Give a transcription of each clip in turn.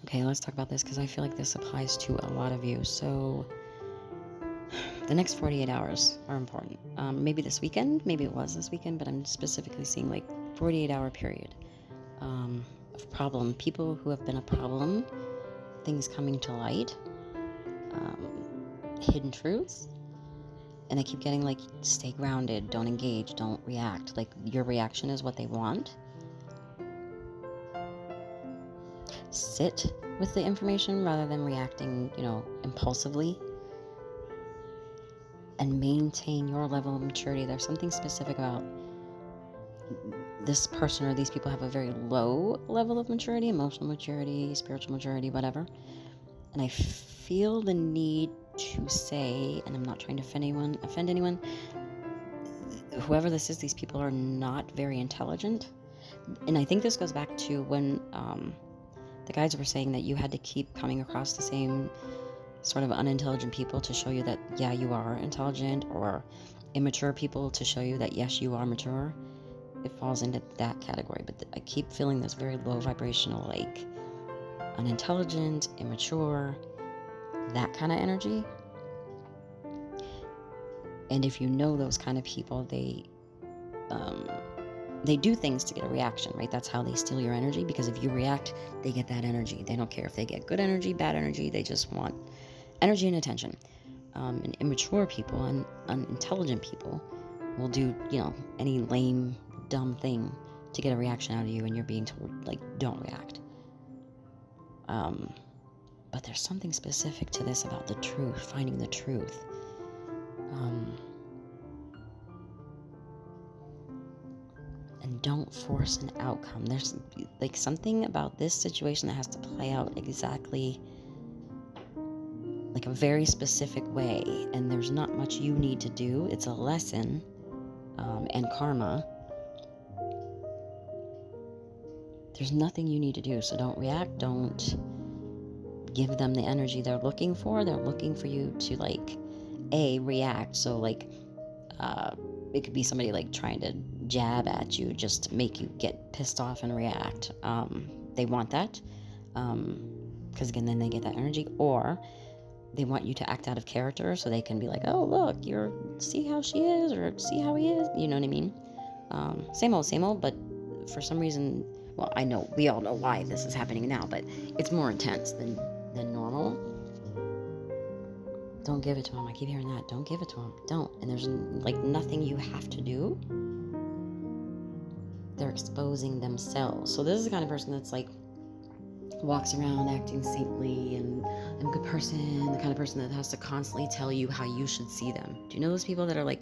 Okay, let's talk about this because I feel like this applies to a lot of you. So the next 48 hours are important. Maybe this weekend, maybe it was this weekend, but I'm specifically seeing like 48-hour period of problem. People who have been a problem, things coming to light, hidden truths. And I keep getting like, stay grounded, don't engage, don't react. Like your reaction is what they want. Sit with the information rather than reacting, impulsively. And maintain your level of maturity. There's something specific about this person or these people have a very low level of maturity, emotional maturity, spiritual maturity, whatever. And I feel the need to say, and I'm not trying to offend anyone, whoever this is, these people are not very intelligent. And I think this goes back to when the guides were saying that you had to keep coming across the same sort of unintelligent people to show you that, yeah, you are intelligent, or immature people to show you that, yes, you are mature. It falls into that category. But I keep feeling this very low vibrational, like unintelligent, immature, that kind of energy. And if you know those kind of people, they do things to get a reaction, right? That's how they steal your energy, because if you react, they get that energy. They don't care if they get good energy, bad energy. They just want energy and attention. And immature people and unintelligent people will do, any lame, dumb thing to get a reaction out of you, and you're being told, like, don't react. But there's something specific to this about the truth, finding the truth. And don't force an outcome. There's like something about this situation that has to play out exactly like a very specific way, and there's not much you need to do. It's a lesson and karma. There's nothing you need to do, so don't react. Don't give them the energy they're looking for. They're looking for you to react. So it could be somebody like trying to jab at you just to make you get pissed off and react. They want that because again, then they get that energy. Or they want you to act out of character so they can be like, oh, look, see how she is, or see how he is. You know what I mean? Same old, but for some reason, well, I know, we all know why this is happening now, but it's more intense than normal. Don't give it to them. I keep hearing that. Don't give it to them. Don't. And there's nothing you have to do. They're exposing themselves. So this is the kind of person that's walks around acting saintly and I'm a good person, the kind of person that has to constantly tell you how you should see them. Do you know those people that are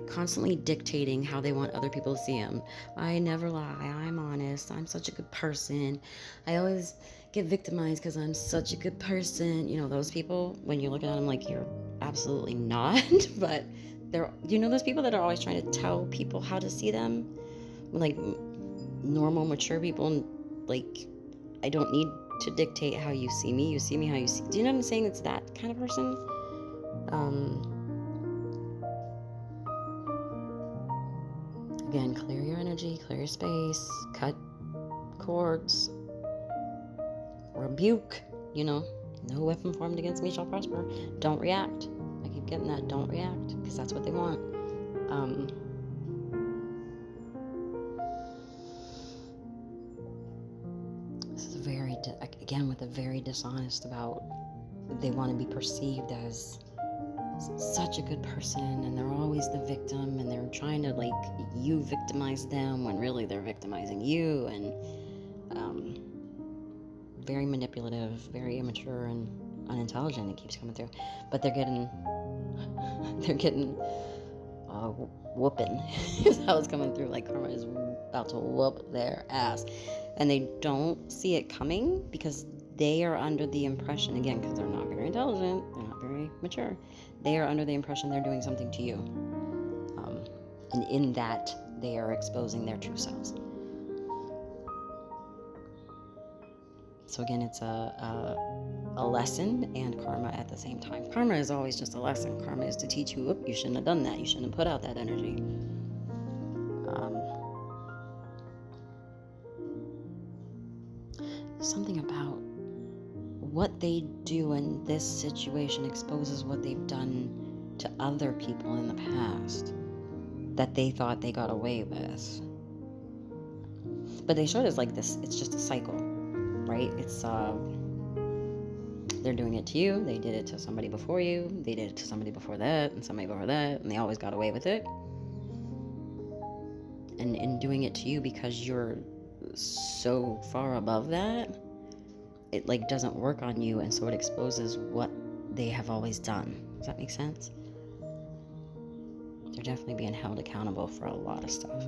constantly dictating how they want other people to see them? I never lie, I'm honest, I'm such a good person, I always get victimized because I'm such a good person. Those people, when you're looking at them like you're absolutely not, but do you know those people that are always trying to tell people how to see them? Normal, mature people, I don't need to dictate how you see me. You see me how you see. Do you know what I'm saying? It's that kind of person. Again, clear your energy, clear your space, cut cords, rebuke. No weapon formed against me shall prosper. Don't react. I keep getting that. Don't react, because that's what they want. This is very dishonest about, they want to be perceived as such a good person, and they're always the victim, and they're trying to you victimize them when really they're victimizing you, and very manipulative, very immature and unintelligent. It keeps coming through, but they're getting whooping is how it's coming through. Karma is about to whoop their ass, and they don't see it coming because they are under the impression, again, because they're not very intelligent, they're not very mature, they are under the impression they're doing something to you, and in that they are exposing their true selves. So again, it's a lesson and karma at the same time. Karma is always just a lesson. Karma is to teach you, you shouldn't have done that. You shouldn't have put out that energy. Something about what they do in this situation exposes what they've done to other people in the past that they thought they got away with. But they showed us like this, it's just a cycle, right? It's they're doing it to you, they did it to somebody before you, they did it to somebody before that, and somebody before that, and they always got away with it. And in doing it to you, because you're so far above that, it like doesn't work on you, and so it exposes what they have always done. Does that make sense? They're definitely being held accountable for a lot of stuff.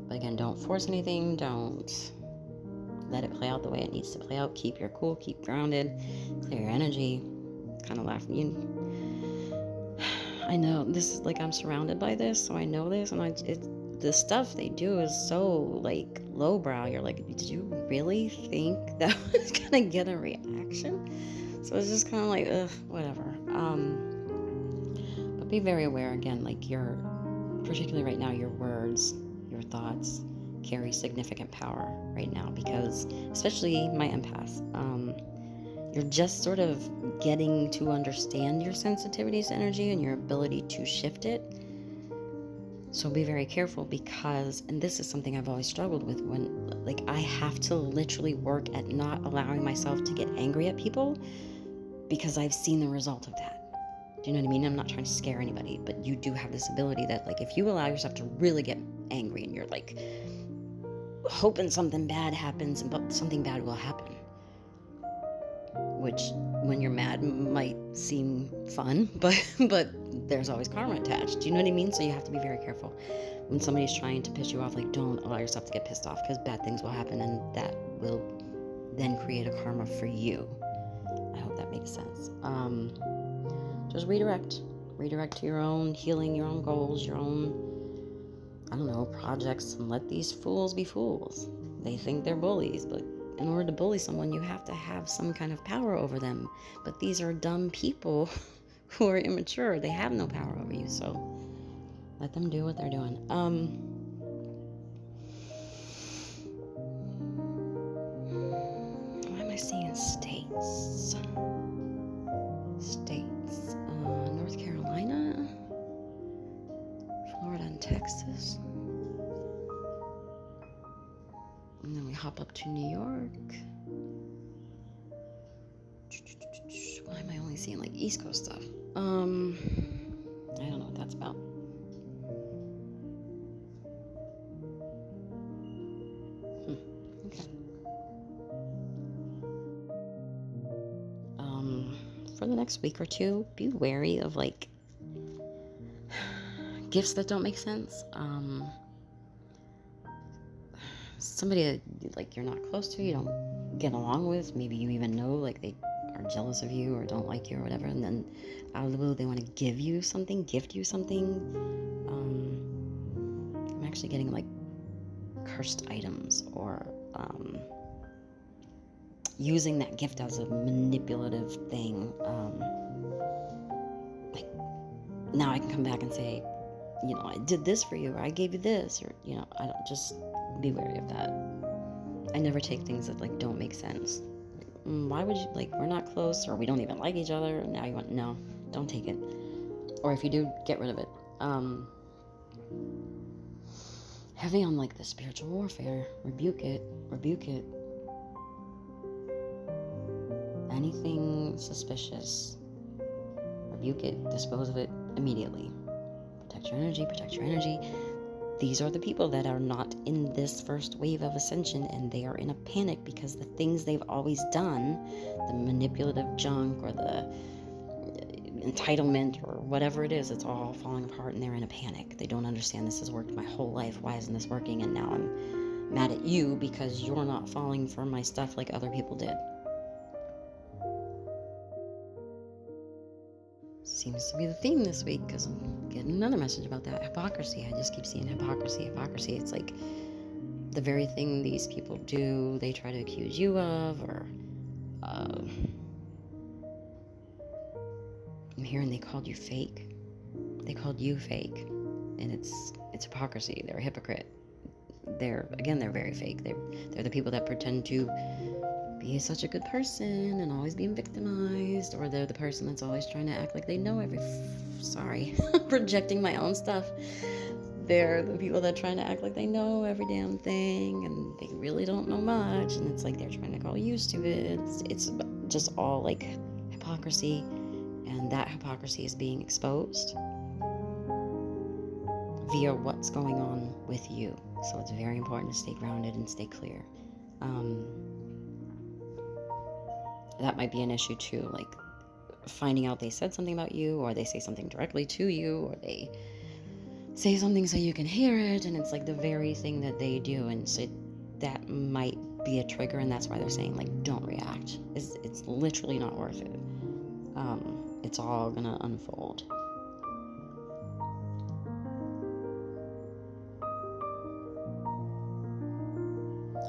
But again, don't force anything, don't let it play out the way it needs to play out. Keep your cool, keep grounded, clear your energy, kind of laugh. I know this is like, I'm surrounded by this, so I know this, and the stuff they do is so like lowbrow. You're like, did you really think that was gonna get a reaction? So it's just kind of like, whatever. But be very aware again, like particularly right now, your words, your thoughts carry significant power right now, because especially my empaths, you're just sort of getting to understand your sensitivities to energy and your ability to shift it. So be very careful, because, and this is something I've always struggled with, when like I have to literally work at not allowing myself to get angry at people, because I've seen the result of that. Do you know what I mean? I'm not trying to scare anybody, but you do have this ability that like if you allow yourself to really get angry and you're like hoping something bad happens, but something bad will happen, which when you're mad might seem fun, but there's always karma attached. Do you know what I mean? So you have to be very careful when somebody's trying to piss you off. Like, don't allow yourself to get pissed off, because bad things will happen, and that will then create a karma for you. I hope that makes sense. Just redirect to your own healing, your own goals, your own, I don't know, projects, and let these fools be fools. They think they're bullies, but in order to bully someone, you have to have some kind of power over them. But these are dumb people who are immature. They have no power over you, so let them do what they're doing. Why am I seeing states? North Carolina, Florida, and Texas. And then we hop up to New York. Why am I only seeing like East Coast stuff? I don't know what that's about. Okay. For the next week or two, be wary of like gifts that don't make sense. Somebody that like you're not close to, you don't get along with, maybe you even know like they are jealous of you or don't like you or whatever, and then out of the blue they want to gift you something. I'm actually getting like cursed items, or using that gift as a manipulative thing. Like, now I can come back and say, you know, I did this for you, or I gave you this, or, you know, I don't, just be wary of that. I never take things that like don't make sense. Why would you, like, we're not close, or we don't even like each other, and now you want, no, don't take it. Or if you do, get rid of it. Heavy on like the spiritual warfare. Rebuke it. Anything suspicious, rebuke it, dispose of it immediately. Protect your energy. These are the people that are not in this first wave of ascension, and they are in a panic because the things they've always done, the manipulative junk or the entitlement or whatever it is, it's all falling apart, and they're in a panic. They don't understand, this has worked my whole life, why isn't this working? And now I'm mad at you because you're not falling for my stuff like other people did. Seems to be the theme this week, because I'm getting another message about that. Hypocrisy. I just keep seeing hypocrisy. It's like the very thing these people do, they try to accuse you of, or I'm hearing they called you fake. They called you fake, and it's hypocrisy. They're a hypocrite. They're very fake. They're the people that pretend to be such a good person and always being victimized, or they're the person that's always trying to act like they know sorry, projecting my own stuff. They're the people that are trying to act like they know every damn thing, and they really don't know much, and it's like they're trying to call you stupid. It's just all like hypocrisy, and that hypocrisy is being exposed via what's going on with you. So it's very important to stay grounded and stay clear. That might be an issue too, like finding out they said something about you, or they say something directly to you, or they say something so you can hear it, and it's like the very thing that they do, and so that might be a trigger, and that's why they're saying like don't react. It's literally not worth it. It's all gonna unfold.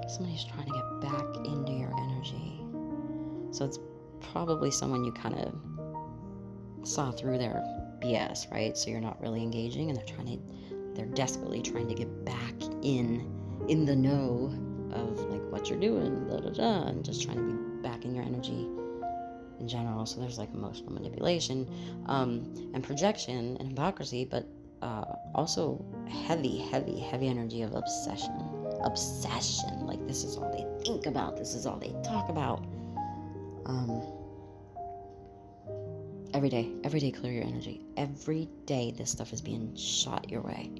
Somebody's trying to get back into your energy, so it's probably someone you kind of saw through their BS, right? So you're not really engaging, and they're desperately trying to get back in the know of like what you're doing, blah, blah, blah, and just trying to be back in your energy in general. So there's like emotional manipulation, and projection and hypocrisy, but also heavy energy of obsession. Like this is all they think about, this is all they talk about. Every day clear your energy. Every day this stuff is being shot your way.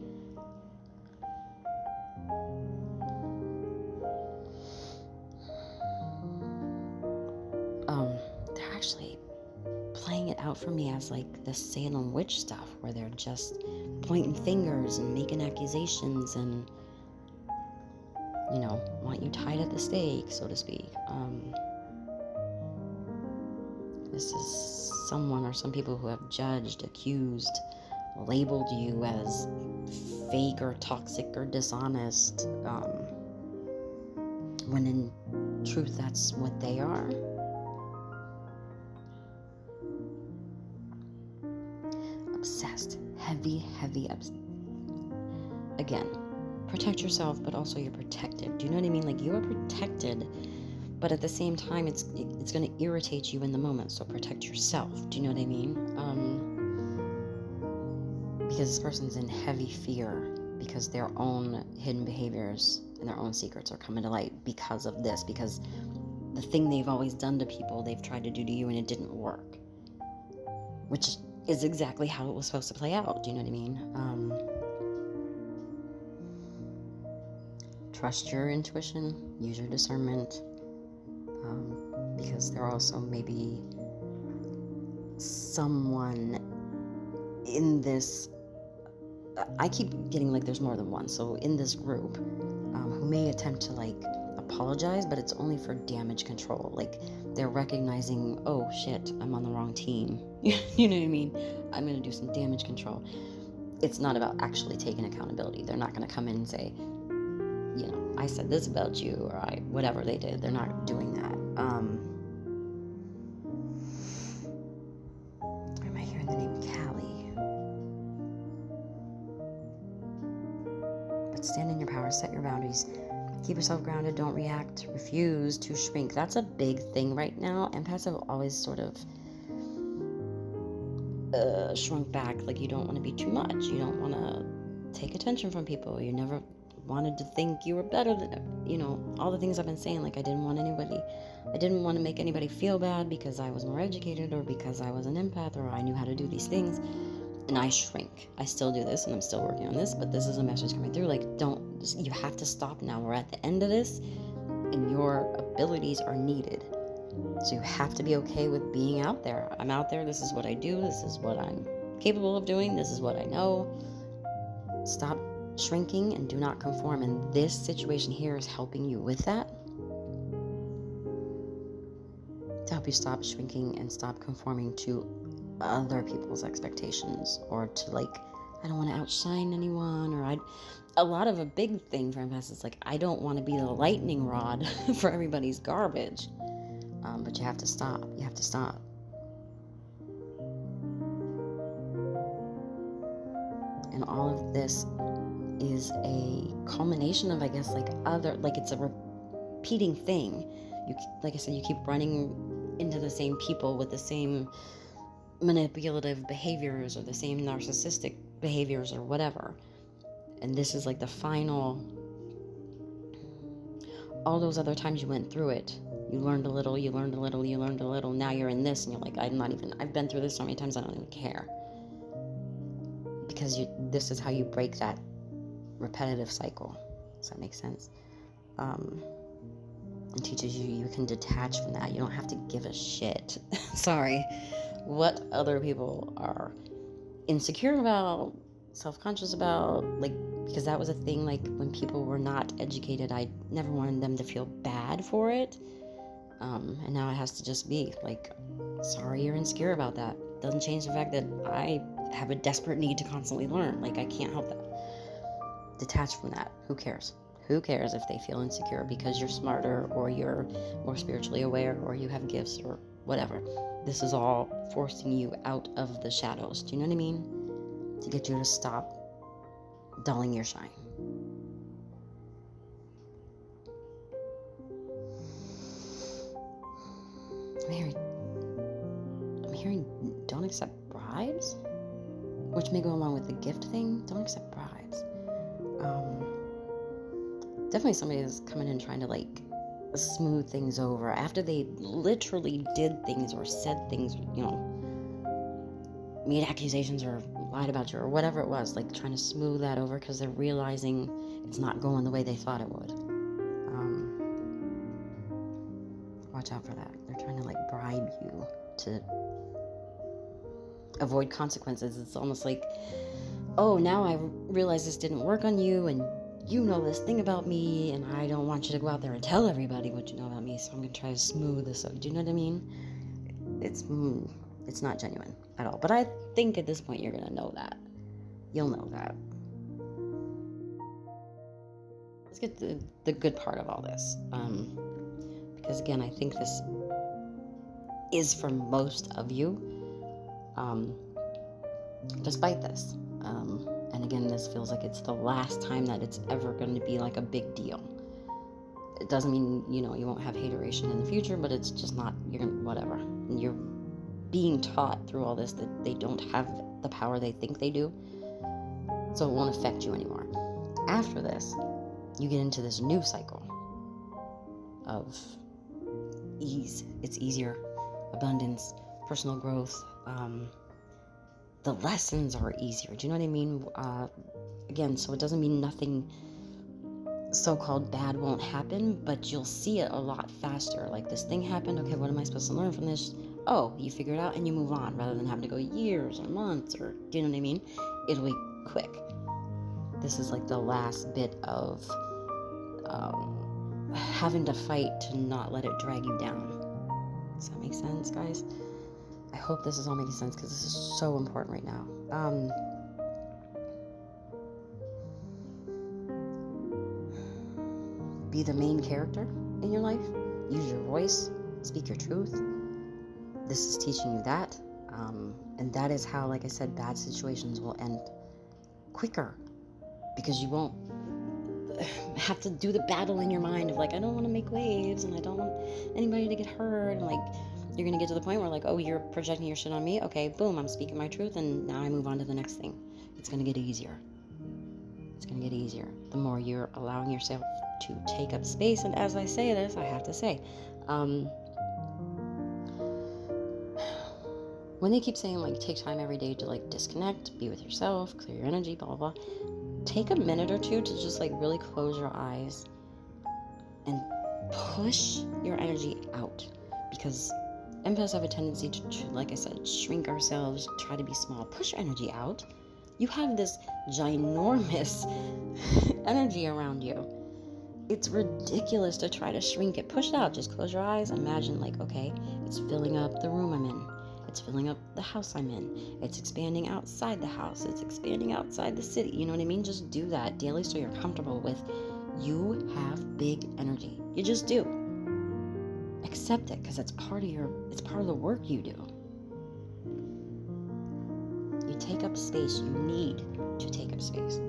They're actually playing it out for me as like the Salem witch stuff, where they're just pointing fingers and making accusations and, you know, want you tied at the stake, so to speak. This is someone or some people who have judged, accused, labeled you as fake or toxic or dishonest, when in truth that's what they are. Obsessed, heavy again, protect yourself, but also you're protected. Do you know what I mean? Like, you are protected, but at the same time it's going to irritate you in the moment, so protect yourself. Do you know what I mean? Because this person's in heavy fear because their own hidden behaviors and their own secrets are coming to light because of this, because the thing they've always done to people, they've tried to do to you and it didn't work, which is exactly how it was supposed to play out. Do you know what I mean? Trust your intuition, use your discernment, because there are also maybe someone in this, I keep getting like there's more than one, so in this group, who may attempt to like apologize, but it's only for damage control. Like, they're recognizing, oh shit, I'm on the wrong team. You know what I mean? I'm going to do some damage control. It's not about actually taking accountability. They're not going to come in and say, you know, I said this about you, or whatever they did. They're not doing that. Am I hearing the name Callie? But stand in your power, set your boundaries, keep yourself grounded, don't react, refuse to shrink. That's a big thing right now. Empaths have always sort of shrunk back. Like, you don't want to be too much. You don't want to take attention from people. You never wanted to think you were better than, you know, all the things I've been saying. Like, I didn't want to make anybody feel bad because I was more educated, or because I was an empath, or I knew how to do these things. And I shrink. I still do this, and I'm still working on this, but this is a message coming through. Like, you have to stop now. We're at the end of this, and your abilities are needed. So you have to be okay with being out there. I'm out there. This is what I do. This is what I'm capable of doing. This is what I know. Stop shrinking and do not conform. And this situation here is helping you with that. To help you stop shrinking and stop conforming to other people's expectations, or to, like, I don't want to outshine anyone, or a big thing for empaths is like, I don't want to be the lightning rod for everybody's garbage. But you have to stop. You have to stop. And all of this is a culmination of, I guess, it's a repeating thing. like I said, you keep running into the same people with the same manipulative behaviors or the same narcissistic behaviors or whatever. And this is like the final, all those other times you went through it, you learned a little, you learned a little, you learned a little. Now you're in this and you're like, I've been through this so many times, I don't even care. Because this is how you break that repetitive cycle. Does that make sense? It teaches you can detach from that. You don't have to give a shit. Sorry. What other people are insecure about, self-conscious about, like, because that was a thing, like, when people were not educated, I never wanted them to feel bad for it. And now it has to just be like, sorry you're insecure about that. Doesn't change the fact that I have a desperate need to constantly learn. Like, I can't help that. Detach from that. Who cares? Who cares if they feel insecure because you're smarter or you're more spiritually aware or you have gifts or whatever. This is all forcing you out of the shadows. Do you know what I mean? To get you to stop dulling your shine. I'm hearing don't accept bribes, which may go along with the gift thing. Don't accept bribes. Definitely somebody is coming in trying to like smooth things over after they literally did things or said things, you know, made accusations or lied about you or whatever it was, like trying to smooth that over because they're realizing it's not going the way they thought it would. Watch out for that. They're trying to like bribe you to avoid consequences. It's almost like, oh, now I realize this didn't work on you, and you know this thing about me, and I don't want you to go out there and tell everybody what you know about me, so I'm going to try to smooth this up. Do you know what I mean? It's not genuine at all. But I think at this point you're going to know that. You'll know that. Let's get to the good part of all this. Because again, I think this is for most of you. Despite this. And again, this feels like it's the last time that it's ever going to be like a big deal. It doesn't mean, you know, you won't have hateration in the future, but it's just not, whatever. And you're being taught through all this that they don't have the power they think they do. So it won't affect you anymore. After this, you get into this new cycle of ease. It's easier, abundance, personal growth. The lessons are easier. Do you know what I mean? Again, so it doesn't mean nothing so-called bad won't happen, but you'll see it a lot faster. Like, this thing happened. Okay, what am I supposed to learn from this? Oh, you figure it out and you move on rather than having to go years or months or, do you know what I mean? It'll be quick. This is like the last bit of having to fight to not let it drag you down. Does that make sense, guys? I hope this is all making sense because this is so important right now. Be the main character in your life. Use your voice. Speak your truth. This is teaching you that. And that is how, like I said, bad situations will end quicker because you won't have to do the battle in your mind of like, I don't want to make waves and I don't want anybody to get hurt, and like you're going to get to the point where like, oh, you're projecting your shit on me. Okay, boom, I'm speaking my truth, and now I move on to the next thing. It's going to get easier. It's going to get easier the more you're allowing yourself to take up space. And as I say this, I have to say, when they keep saying like take time every day to like disconnect, be with yourself, clear your energy, blah blah blah, take a minute or two to just like really close your eyes and push your energy out, because empaths have a tendency to, like I said, shrink ourselves, try to be small. Push your energy out. You have this ginormous energy around you. It's ridiculous to try to shrink it. Push it out. Just close your eyes. Imagine like, okay, it's filling up the room I'm in. It's filling up the house I'm in. It's expanding outside the house. It's expanding outside the city. You know what I mean? Just do that daily so you're comfortable with you have big energy. You just do. Accept it, because it's part of the work you do. You take up space. You need to take up space.